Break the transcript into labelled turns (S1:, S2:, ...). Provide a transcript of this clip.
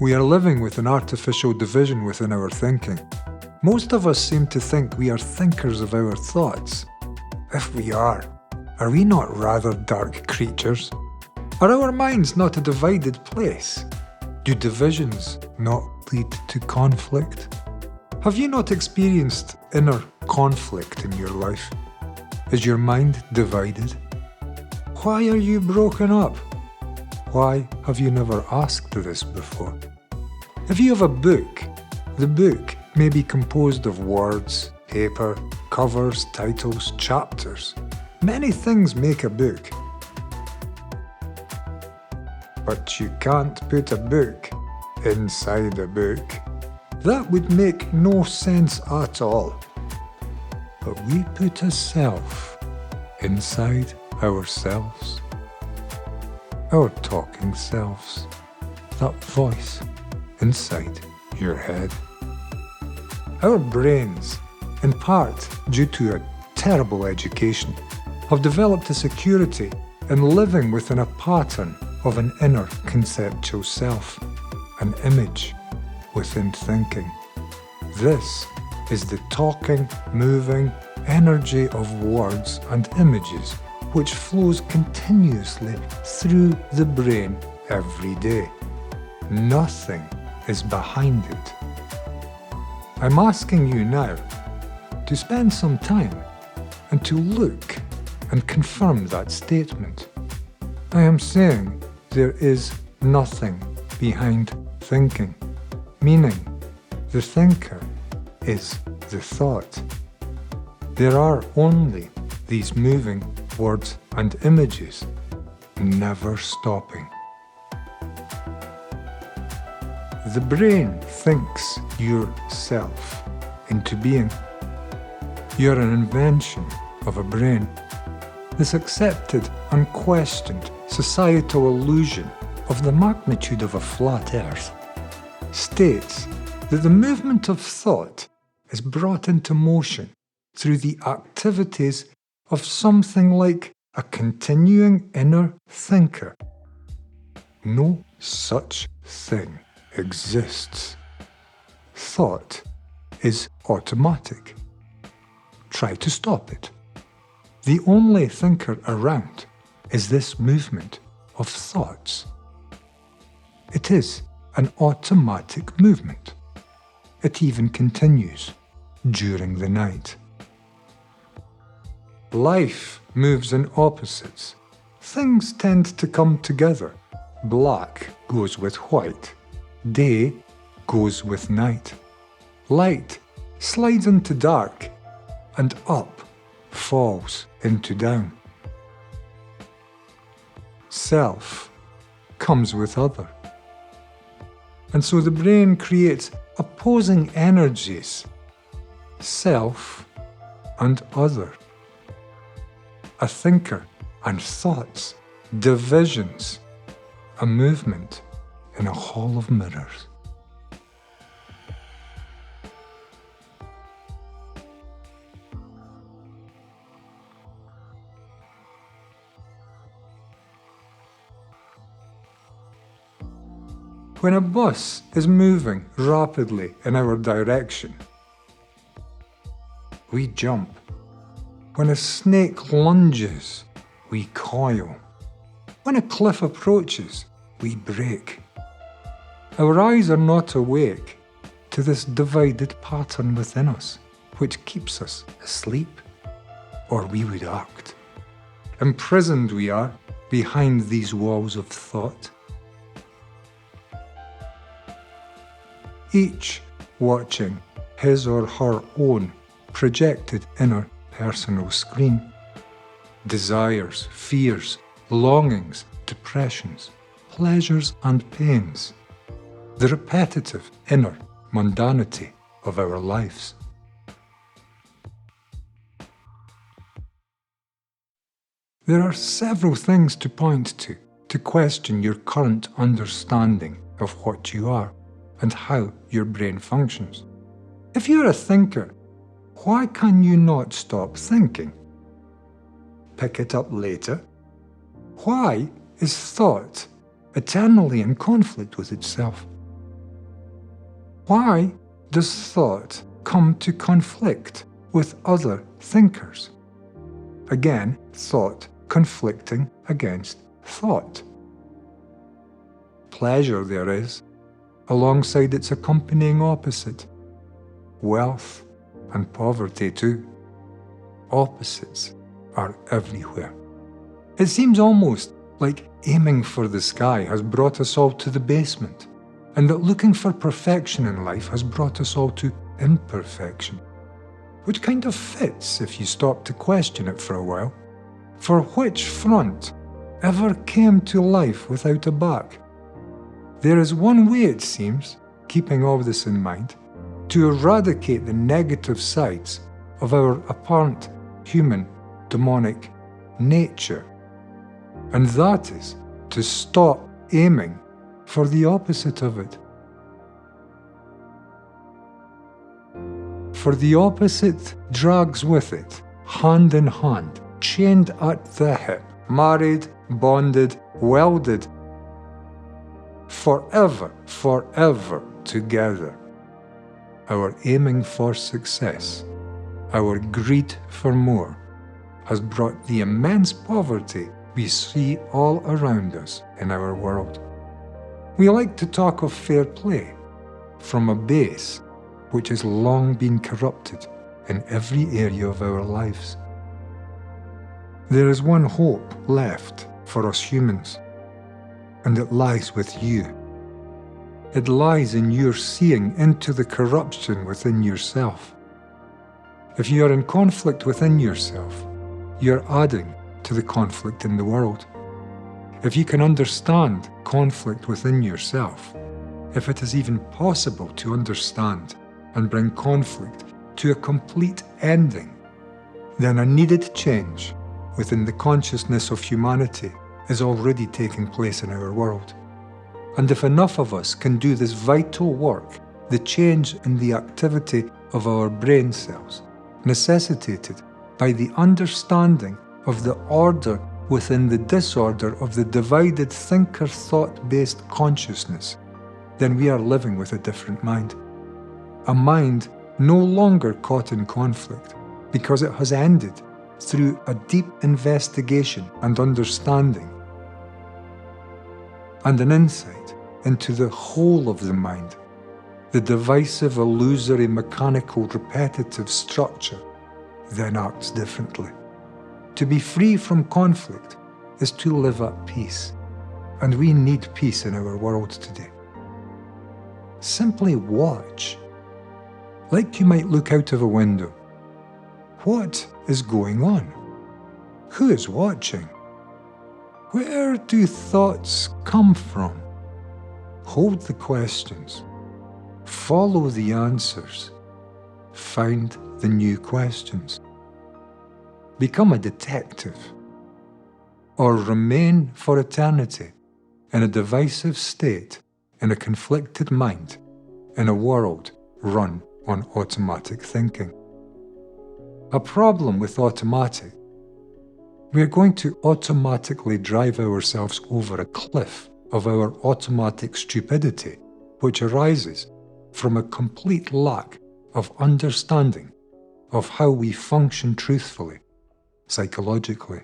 S1: We are living with an artificial division within our thinking. Most of us seem to think we are thinkers of our thoughts. If we are we not rather dark creatures? Are our minds not a divided place? Do divisions not lead to conflict? Have you not experienced inner conflict in your life? Is your mind divided? Why are you broken up? Why have you never asked this before? If you have a book, the book may be composed of words, paper, covers, titles, chapters. Many things make a book. But you can't put a book inside a book. That would make no sense at all. But we put a self inside ourselves. Our talking selves. That voice inside your head. Our brains, in part due to a terrible education, have developed a security in living within a pattern of an inner conceptual self, an image within thinking. This is the talking, moving energy of words and images which flows continuously through the brain every day. Nothing is behind it. I'm asking you now to spend some time and to look and confirm that statement. I am saying there is nothing behind thinking, meaning the thinker is the thought. There are only these moving words and images, never stopping. The brain thinks yourself into being. You're an invention of a brain. This accepted, unquestioned, societal illusion of the magnitude of a flat earth states that the movement of thought is brought into motion through the activities of something like a continuing inner thinker. No such thing exists. Thought is automatic. Try to stop it. The only thinker around is this movement of thoughts. It is an automatic movement. It even continues during the night. Life moves in opposites. Things tend to come together. Black goes with white. Day goes with night. Light slides into dark, and up falls into down. Self comes with other. And so the brain creates opposing energies, self and other. A thinker and thoughts, divisions, a movement in a hall of mirrors. When a bus is moving rapidly in our direction, we jump. When a snake lunges, we coil. When a cliff approaches, we break. Our eyes are not awake to this divided pattern within us, which keeps us asleep, or we would act. Imprisoned we are behind these walls of thought. Each watching his or her own projected inner personal screen. Desires, fears, longings, depressions, pleasures and pains. The repetitive inner mundanity of our lives. There are several things to point to question your current understanding of what you are and how your brain functions. If you're a thinker, why can you not stop thinking? Pick it up later. Why is thought eternally in conflict with itself? Why does thought come to conflict with other thinkers? Again, thought conflicting against thought. Pleasure there is, alongside its accompanying opposite. Wealth and poverty too. Opposites are everywhere. It seems almost like aiming for the sky has brought us all to the basement, and that looking for perfection in life has brought us all to imperfection. Which kind of fits if you stop to question it for a while. For which front ever came to life without a back? There is one way, it seems, keeping all this in mind, to eradicate the negative sides of our apparent human demonic nature. And that is to stop aiming for the opposite of it. For the opposite drags with it, hand in hand, chained at the hip, married, bonded, welded, forever, forever together. Our aiming for success, our greed for more, has brought the immense poverty we see all around us in our world. We like to talk of fair play from a base which has long been corrupted in every area of our lives. There is one hope left for us humans, and it lies with you. It lies in your seeing into the corruption within yourself. If you are in conflict within yourself, you're adding to the conflict in the world. If you can understand conflict within yourself, if it is even possible to understand and bring conflict to a complete ending, then a needed change within the consciousness of humanity is already taking place in our world. And if enough of us can do this vital work, the change in the activity of our brain cells, necessitated by the understanding of the order within the disorder of the divided thinker-thought-based consciousness, then we are living with a different mind. A mind no longer caught in conflict because it has ended through a deep investigation and understanding and an insight into the whole of the mind, the divisive, illusory, mechanical, repetitive structure then acts differently. To be free from conflict is to live at peace, and we need peace in our world today. Simply watch. Like you might look out of a window. What is going on? Who is watching? Where do thoughts come from? Hold the questions. Follow the answers. Find the new questions. Become a detective. Or remain for eternity in a divisive state, in a conflicted mind, in a world run on automatic thinking. A problem with automatic. We are going to automatically drive ourselves over a cliff of our automatic stupidity, which arises from a complete lack of understanding of how we function truthfully, psychologically.